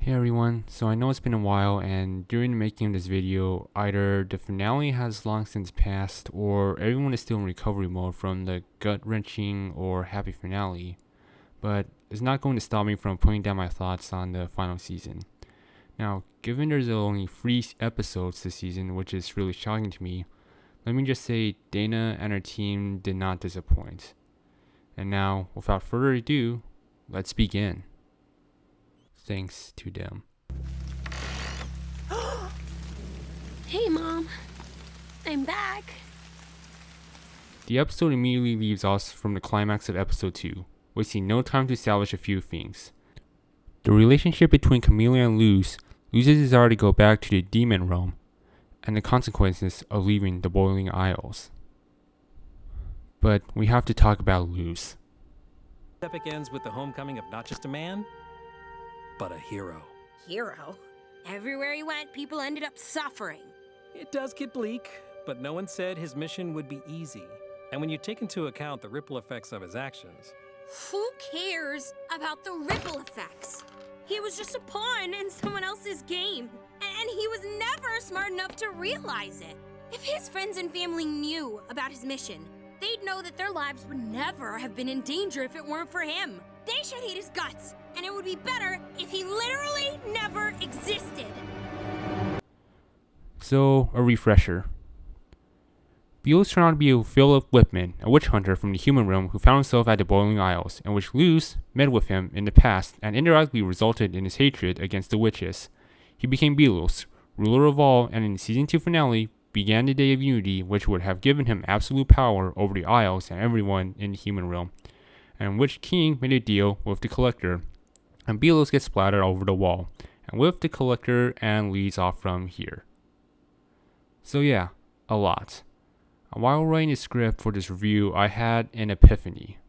Hey everyone, so I know it's been a while and during the making of this video, either the finale has long since passed or everyone is still in recovery mode from the gut-wrenching or happy finale, but it's not going to stop me from putting down my thoughts on the final season. Now, given there's only 3 episodes this season, which is really shocking to me, let me just say Dana and her team did not disappoint. And now, without further ado, let's begin. Thanks to them. Hey, Mom. I'm back. The episode immediately leaves us from the climax of episode 2, wasting no time to establish a few things. The relationship between Camila and Luz, Luz's desire to go back to the demon realm, and the consequences of leaving the Boiling Isles. But we have to talk about Luz. Epic ends with the homecoming of not just a man, but a hero. Hero? Everywhere he went, people ended up suffering. It does get bleak, but no one said his mission would be easy. And when you take into account the ripple effects of his actions... Who cares about the ripple effects? He was just a pawn in someone else's game. And he was never smart enough to realize it. If his friends and family knew about his mission, they'd know that their lives would never have been in danger if it weren't for him. They should hate his guts, and it would be better if he literally never existed. So, a refresher. Beals turned out to be Philip Whitman, a witch hunter from the human realm who found himself at the Boiling Isles, in which Luz met with him in the past and indirectly resulted in his hatred against the witches. He became Belos, ruler of all, and in the season 2 finale, began the Day of Unity, which would have given him absolute power over the Isles and everyone in the human realm, and which King made a deal with the Collector, and Belos gets splattered over the wall, and with the Collector and leads off from here. So yeah, a lot. While writing the script for this review, I had an epiphany.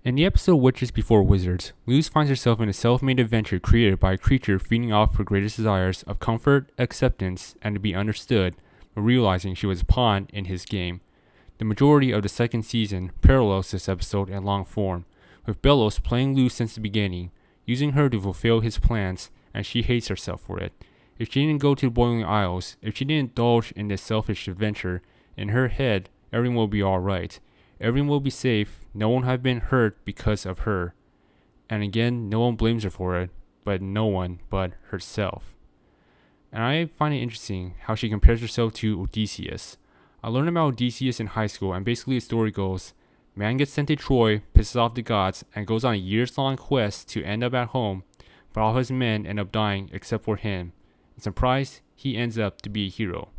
In the episode Witches Before Wizards, Luz finds herself in a self-made adventure created by a creature feeding off her greatest desires of comfort, acceptance, and to be understood, but realizing she was a pawn in his game. The majority of the second season parallels this episode in long form, with Belos playing Luz since the beginning, using her to fulfill his plans, and she hates herself for it. If she didn't go to the Boiling Isles, if she didn't indulge in this selfish adventure, in her head, everyone will be alright. Everyone will be safe, no one have been hurt because of her. And again, no one blames her for it, but no one but herself. And I find it interesting how she compares herself to Odysseus. I learned about Odysseus in high school, and basically the story goes, man gets sent to Troy, pisses off the gods, and goes on a years-long quest to end up at home, but all his men end up dying except for him. And surprise, he ends up to be a hero.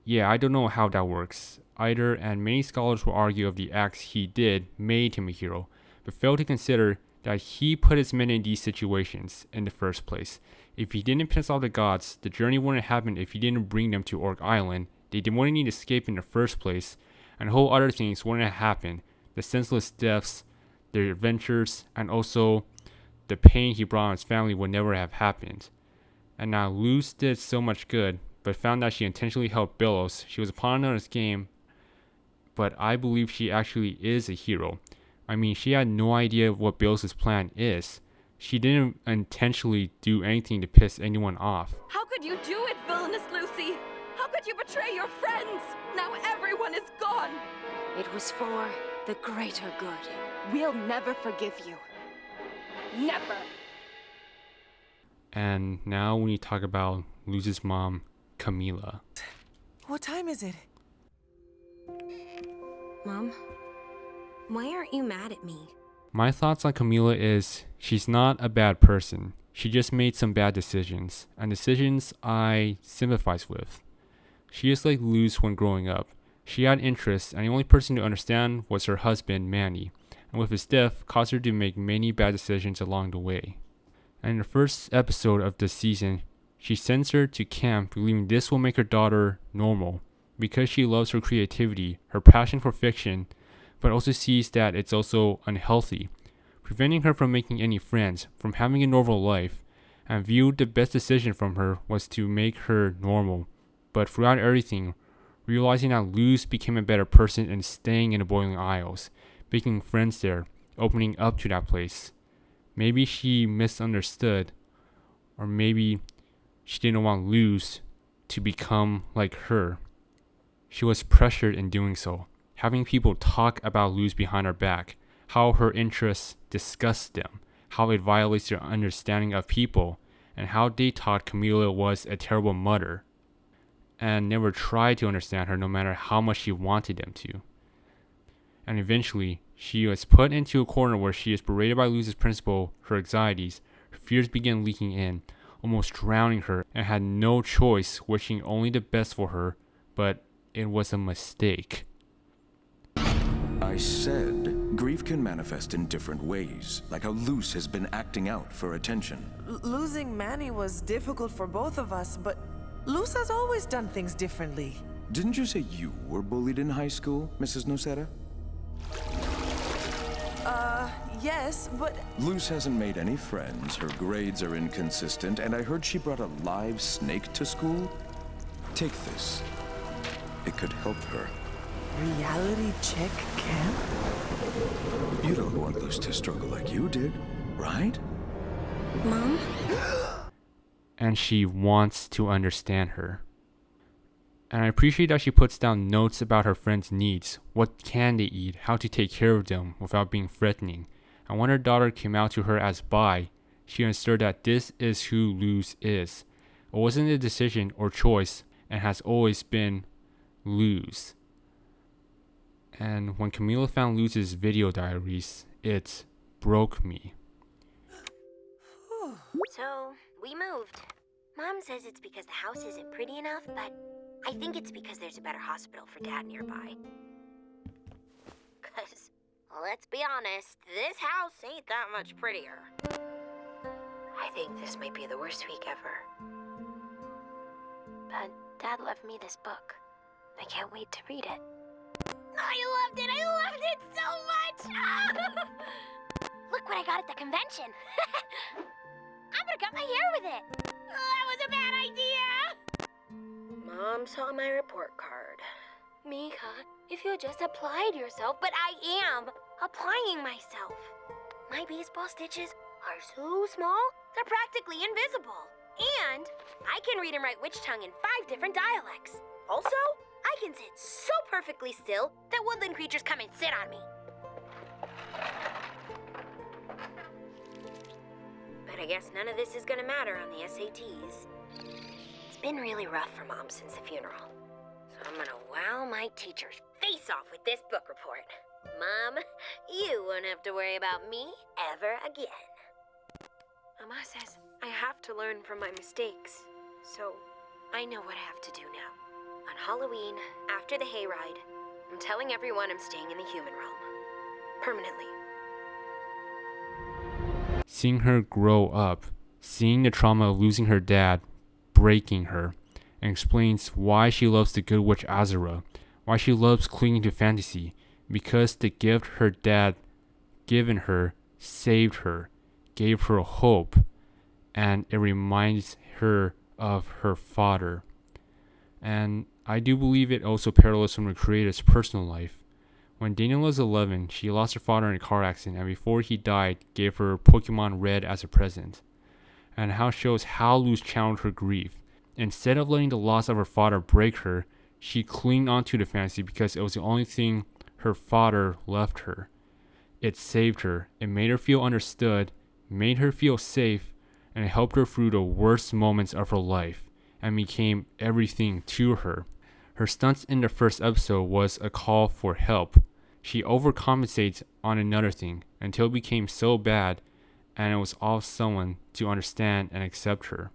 Yeah, I don't know how that works either, and many scholars will argue of the acts he did made him a hero, but fail to consider that he put his men in these situations in the first place. If he didn't piss off the gods, the journey wouldn't happen. If he didn't bring them to Orc Island, they wouldn't need to escape in the first place, and whole other things wouldn't have happened. The senseless deaths, their adventures, and also the pain he brought on his family would never have happened. And now Luz did so much good, but found that she intentionally helped Belos. She was a pawn on his game, but I believe she actually is a hero. I mean, she had no idea what Belos' plan is. She didn't intentionally do anything to piss anyone off. How could you do it, villainous Lucy? How could you betray your friends? Now everyone is gone. It was for the greater good. We'll never forgive you. Never. And now when you talk about Luz's mom, Camila. What time is it? Mom, why aren't you mad at me? My thoughts on Camila is she's not a bad person. She just made some bad decisions, and decisions I sympathize with. She is like Luz when growing up. She had interests, and the only person to understand was her husband, Manny, and with his death, caused her to make many bad decisions along the way. And in the first episode of this season, she sends her to camp believing this will make her daughter normal, because she loves her creativity, her passion for fiction, but also sees that it's also unhealthy, preventing her from making any friends, from having a normal life, and viewed the best decision from her was to make her normal. But throughout everything, realizing that Luz became a better person and staying in the Boiling Isles, making friends there, opening up to that place. Maybe she misunderstood Or maybe she didn't want Luz to become like her. She was pressured in doing so, having people talk about Luz behind her back, how her interests disgust them, how it violates their understanding of people, and how they thought Camila was a terrible mother, and never tried to understand her no matter how much she wanted them to. And eventually, she was put into a corner where she is berated by Luz's principal, her anxieties, her fears began leaking in, almost drowning her, and had no choice, wishing only the best for her, but it was a mistake. I said grief can manifest in different ways, like how Luz has been acting out for attention. Losing Manny was difficult for both of us, but Luz has always done things differently. Didn't you say you were bullied in high school, Mrs. Nocera? Yes, but Luz hasn't made any friends, her grades are inconsistent, and I heard she brought a live snake to school. Take this. It could help her. reality check camp? You don't want Luz to struggle like you did, right? Mom? And she wants to understand her. And I appreciate that she puts down notes about her friends' needs, what can they eat, how to take care of them without being threatening. And when her daughter came out to her as bi, she understood that this is who Luz is. It wasn't a decision or choice, and has always been Luz. And when Camila found Luz's video diaries, it broke me. So, we moved. Mom says it's because the house isn't pretty enough, but I think it's because there's a better hospital for Dad nearby. 'Cause, let's be honest, this house ain't that much prettier. I think this might be the worst week ever. But Dad left me this book. I can't wait to read it. I loved it so much! Look what I got at the convention! I'm gonna cut my hair with it! That was a bad idea! Mom saw my report card. Mika, if you just applied yourself, but I am applying myself. My baseball stitches are so small, they're practically invisible. And I can read and write witch tongue in 5 different dialects. Also, I can sit so perfectly still that woodland creatures come and sit on me. But I guess none of this is gonna matter on the SATs. It's been really rough for Mom since the funeral. So I'm gonna wow my teacher's face off with this book report. Mom, you won't have to worry about me ever again. Mama says I have to learn from my mistakes. So I know what I have to do now. On Halloween, after the hayride, I'm telling everyone I'm staying in the human realm. Permanently. Seeing her grow up, seeing the trauma of losing her dad, breaking her, and explains why she loves the good witch Azura, why she loves clinging to fantasy, because the gift her dad given her saved her, gave her hope, and it reminds her of her father. And I do believe it also parallels from the creator's personal life. When Daniel was 11, she lost her father in a car accident, and before he died, gave her Pokemon Red as a present. And how it shows how Luz channeled her grief. Instead of letting the loss of her father break her, she clung onto the fantasy because it was the only thing her father left her. It saved her, it made her feel understood, made her feel safe, and it helped her through the worst moments of her life, and became everything to her. Her stunts in the first episode was a call for help. She overcompensates on another thing until it became so bad, and it was all someone to understand and accept her.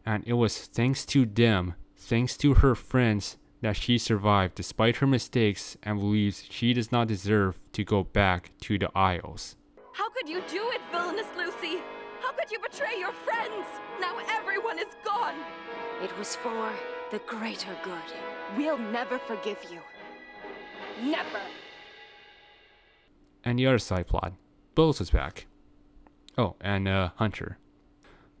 And it was thanks to them, thanks to her friends, that she survived despite her mistakes and believes she does not deserve to go back to the Isles. How could you do it, villainous Lucy? How could you betray your friends? Now everyone is gone. It was for the greater good. We'll never forgive you. Never. And the other side plot, Bose is back. Oh, and Hunter.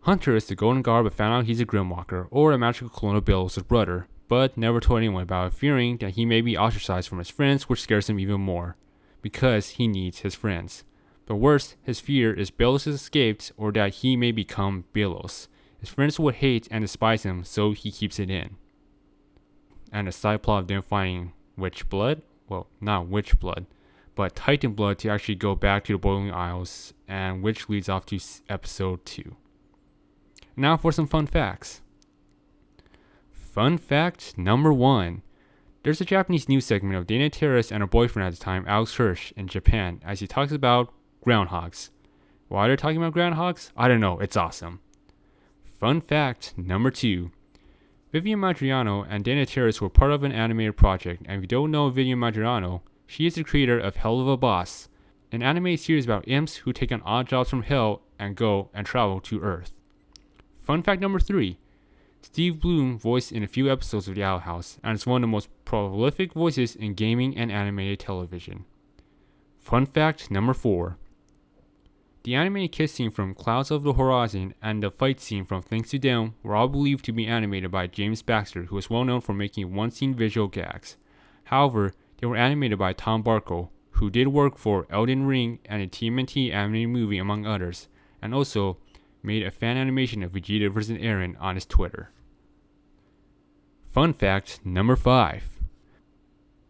Hunter is the Golden Guard but found out he's a Grimwalker, or a magical clone of Belos' brother, but never told anyone about it, fearing that he may be ostracized from his friends, which scares him even more, because he needs his friends. But worse, his fear is Belos escaped or that he may become Belos. His friends would hate and despise him, so he keeps it in. And a side plot of them finding witch blood? Well, not witch blood, but Titan blood to actually go back to the Boiling Isles, and which leads off to episode 2. Now for some fun facts. Fun fact number 1. There's a Japanese news segment of Dana Terrace and her boyfriend at the time, Alex Hirsch, in Japan, as he talks about groundhogs. Why they're talking about groundhogs? I don't know, it's awesome. Fun fact number 2. Vivian Madriano and Dana Terrace were part of an animated project, and if you don't know Vivian Madriano, she is the creator of Hell of a Boss, an animated series about imps who take on odd jobs from hell and go and travel to Earth. Fun fact number 3. Steve Bloom voiced in a few episodes of The Owl House, and is one of the most prolific voices in gaming and animated television. Fun fact number 4. The animated kiss scene from Clouds of the Horizon and the fight scene from Thanks to Them were all believed to be animated by James Baxter, who is well known for making one-scene visual gags. However, they were animated by Tom Barkle, who did work for Elden Ring and a TMNT animated movie among others, and also made a fan animation of Vegeta vs. Eren on his Twitter. Fun fact number 5.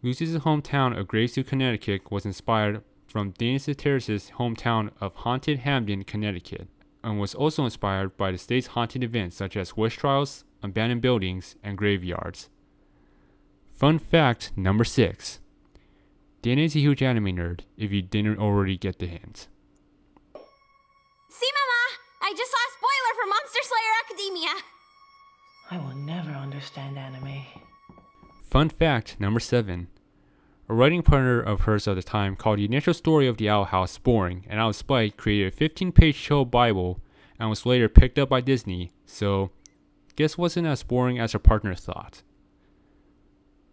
Lucy's hometown of Gravesfield, Connecticut was inspired from Dana Terrace's hometown of Haunted Hamden, Connecticut, and was also inspired by the state's haunted events such as witch trials, abandoned buildings, and graveyards. Fun fact number 6. Dana is a huge anime nerd, if you didn't already get the hint. See, Mama? I just saw a spoiler for Monster Slayer Academia. I will never understand anime. Fun fact number 7. A writing partner of hers at the time called the initial story of The Owl House boring, and out of spite created a 15-page show Bible and was later picked up by Disney, so guess wasn't as boring as her partner thought.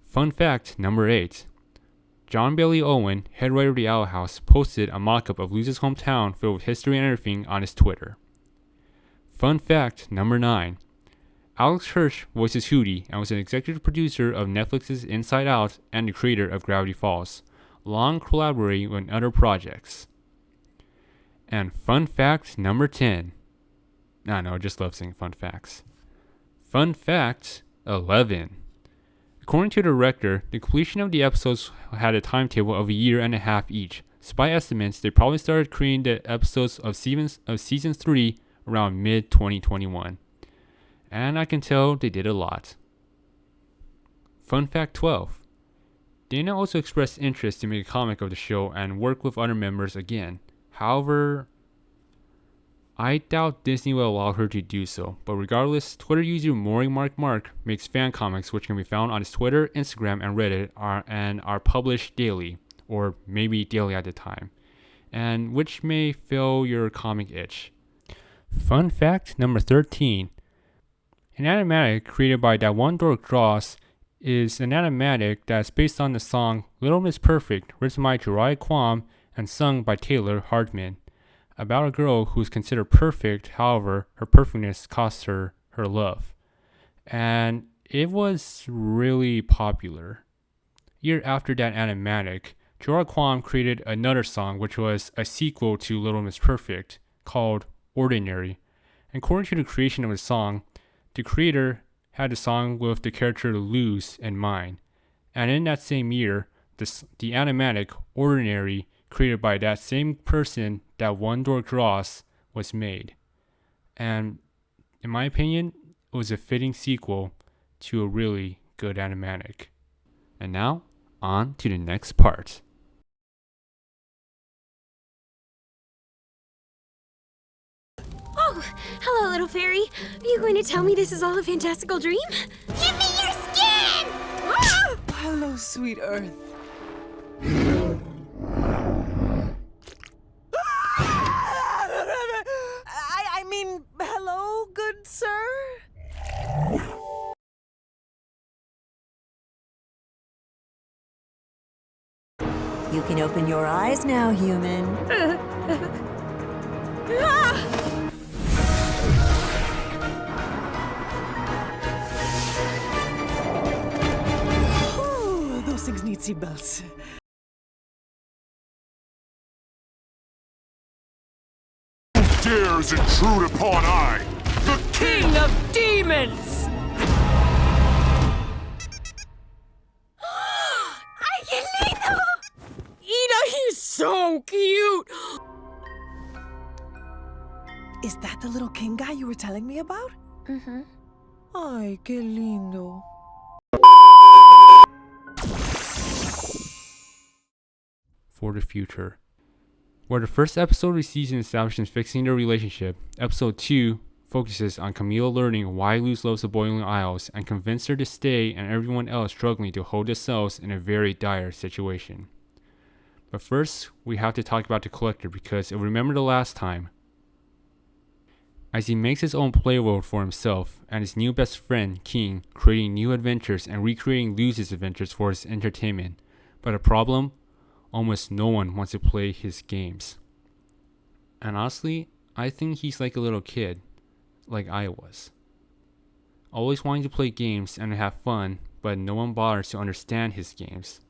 Fun fact number 8. John Bailey Owen, head writer of The Owl House, posted a mock-up of Luz's hometown filled with history and everything on his Twitter. Fun fact number 9. Alex Hirsch voices Hootie and was an executive producer of Netflix's Inside Out and the creator of Gravity Falls, along collaborating on other projects. And fun fact number 10. I just love saying fun facts. Fun fact 11. According to the director, the completion of the episodes had a timetable of a year and a half each. So by estimates, they probably started creating the episodes of season 3 around mid-2021. And I can tell they did a lot. Fun fact 12. Dana also expressed interest to make a comic of the show and work with other members again. However, I doubt Disney will allow her to do so, but regardless, Twitter user MoriMarkMark makes fan comics which can be found on his Twitter, Instagram, and Reddit and are published daily, or maybe daily at the time, and which may fill your comic itch. Fun fact number 13. An animatic created by That One Dork Draws is an animatic that's based on the song Little Miss Perfect, written by Jariah Kwam and sung by Taylor Hardman, about a girl who is considered perfect, however, her perfectness costs her her love. And it was really popular. A year after that animatic, Jariah Kwam created another song which was a sequel to Little Miss Perfect, called Ordinary. And according to the creation of the song, the creator had the song with the character Luz in mind. And in that same year, the animatic Ordinary, created by that same person That One Dork Draws, was made. And in my opinion, it was a fitting sequel to a really good animatic. And now, on to the next part. Oh, hello, little fairy. Are you going to tell me this is all a fantastical dream? Give me your skin! Ah! Hello, sweet Earth. I mean, hello, good sir? You can open your eyes now, human. Ooh, those things need seatbelts. dares intrude upon I, the King of Demons! ¡Ay, qué lindo! Ida, he's so cute! Is that the little king guy you were telling me about? Mm-hmm. Ay, qué lindo. For the future. Where the first episode of the season establishes fixing their relationship, episode 2 focuses on Camila learning why Luz loves the Boiling Isles and convince her to stay, and everyone else struggling to hold themselves in a very dire situation. But first, we have to talk about the Collector, because if we remember the last time, as he makes his own playworld for himself and his new best friend, King, creating new adventures and recreating Luz's adventures for his entertainment. But a problem? Almost no one wants to play his games. And honestly, I think he's like a little kid, like I was. Always wanting to play games and have fun, but no one bothers to understand his games.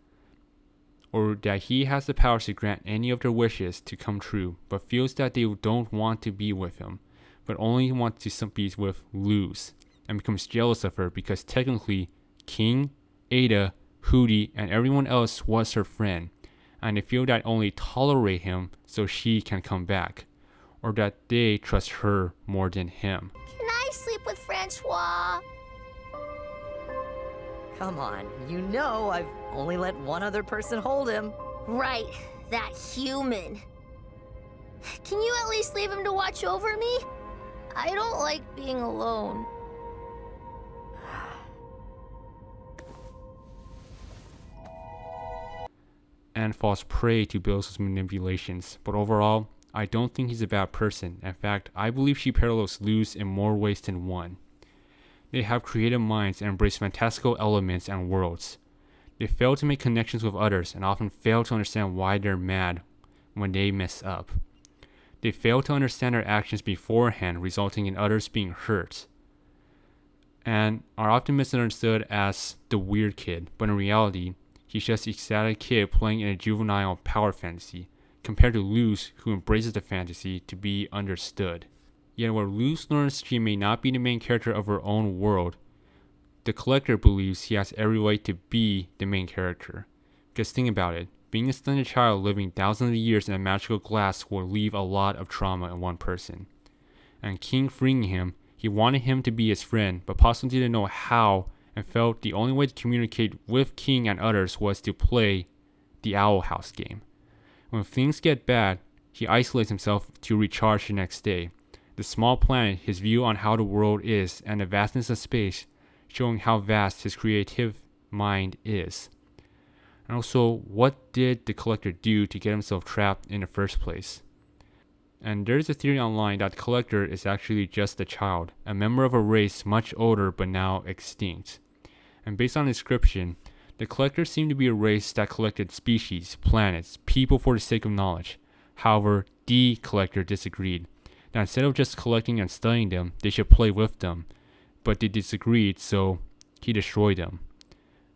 Or that he has the power to grant any of their wishes to come true, but feels that they don't want to be with him, but only wants to be with Luz, and becomes jealous of her because technically King, Ada, Hootie, and everyone else was her friend, and they feel that only tolerate him so she can come back, or that they trust her more than him. Can I sleep with Francois? Come on, you know I've only let one other person hold him. Right, that human. Can you at least leave him to watch over me? I don't like being alone. And falls prey to Bill's manipulations, but overall, I don't think he's a bad person. In fact, I believe she parallels Luz in more ways than one. They have creative minds and embrace fantastical elements and worlds. They fail to make connections with others and often fail to understand why they're mad when they mess up. They fail to understand their actions beforehand, resulting in others being hurt, and are often misunderstood as the weird kid, but in reality, he's just an ecstatic kid playing in a juvenile power fantasy, compared to Luz, who embraces the fantasy to be understood. Yet where Luz learns she may not be the main character of her own world, the Collector believes he has every right to be the main character. Because think about it, being a stunted child living thousands of years in a magical glass will leave a lot of trauma in one person. And King freeing him, he wanted him to be his friend, but possibly didn't know how, and felt the only way to communicate with King and others was to play the Owl House game. When things get bad, he isolates himself to recharge the next day. The small planet, his view on how the world is, and the vastness of space, showing how vast his creative mind is. And also, what did the Collector do to get himself trapped in the first place? And there's a theory online that the Collector is actually just a child, a member of a race much older but now extinct. And based on the description, the Collectors seem to be a race that collected species, planets, people for the sake of knowledge. However, the Collector disagreed, that instead of just collecting and studying them, they should play with them. But they disagreed, so he destroyed them.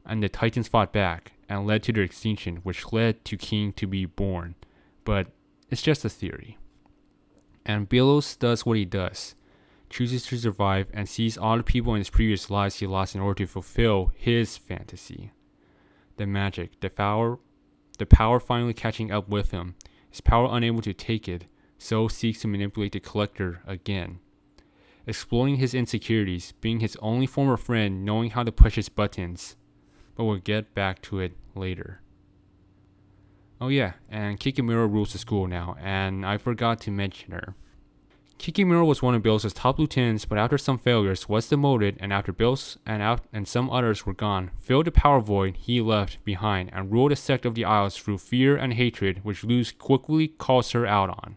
And the Titans fought back, and led to their extinction, which led to King to be born. But it's just a theory. And Belos does what he does, chooses to survive, and sees all the people in his previous lives he lost in order to fulfill his fantasy. The magic, the power finally catching up with him, his power unable to take it, so seeks to manipulate the Collector again. Exploiting his insecurities, being his only former friend, knowing how to push his buttons. But we'll get back to it later. Oh yeah, and Kikimura rules the school now, and I forgot to mention her. Kikimura was one of Bill's top lieutenants, but after some failures was demoted, and after Bill's and some others were gone, filled the power void he left behind and ruled a sect of the Isles through fear and hatred, which Luz quickly calls her out on.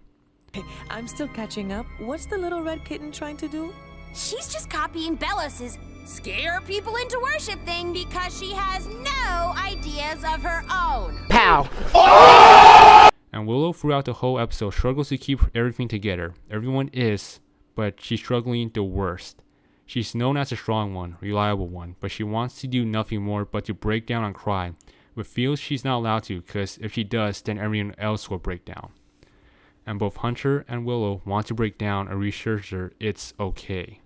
I'm still catching up. What's the little red kitten trying to do? She's just copying Belos's scare people into worship thing because she has no ideas of her own. Pow! And Willow throughout the whole episode struggles to keep everything together. Everyone is, but she's struggling the worst. She's known as a strong one, reliable one, but she wants to do nothing more but to break down and cry, but feels she's not allowed to because if she does, then everyone else will break down. and both Hunter and Willow want to break down and reassure her it's okay.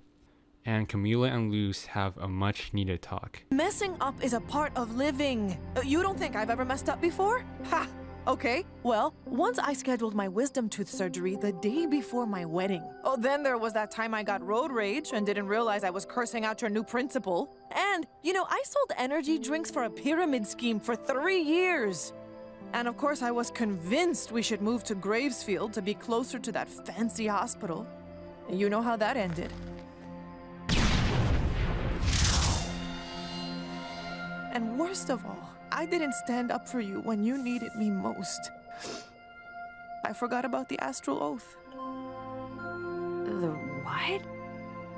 And Camila and Luz have a much needed talk. Messing up is a part of living. You don't think I've ever messed up before? Ha! Okay, well, once I scheduled my wisdom tooth surgery the day before my wedding. Oh, then there was that time I got road rage and didn't realize I was cursing out your new principal. And, I sold energy drinks for a pyramid scheme for 3 years. And of course, I was convinced we should move to Gravesfield to be closer to that fancy hospital. You know how that ended. And worst of all, I didn't stand up for you when you needed me most. I forgot about the Astral Oath. The what?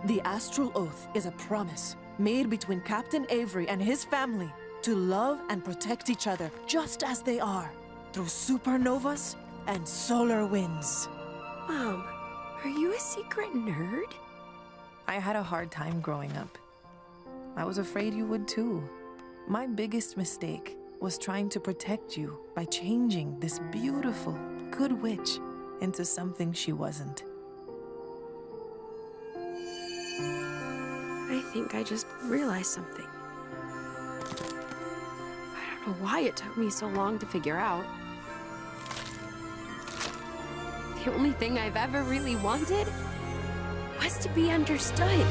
The Astral Oath is a promise made between Captain Avery and his family to love and protect each other just as they are, through supernovas and solar winds. Mom, are you a secret nerd? I had a hard time growing up. I was afraid you would too. My biggest mistake was trying to protect you by changing this beautiful, good witch into something she wasn't. I think I just realized something. I don't know why it took me so long to figure out. The only thing I've ever really wanted was to be understood.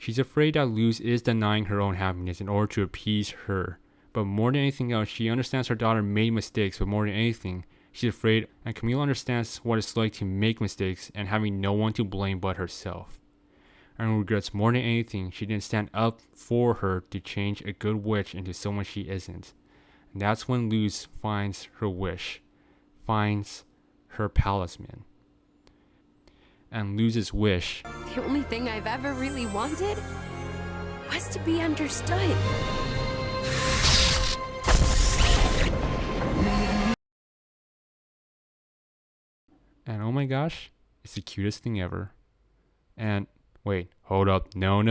She's afraid that Luz is denying her own happiness in order to appease her. But more than anything else, she understands her daughter made mistakes, but more than anything, she's afraid, and Camila understands what it's like to make mistakes and having no one to blame but herself. And regrets more than anything she didn't stand up for her to change a good witch into someone she isn't. And that's when Luz finds her wish, finds her talisman. And Luz's wish, the only thing I've ever really wanted was to be understood. and oh my gosh, it's the cutest thing ever. And wait, hold up, no.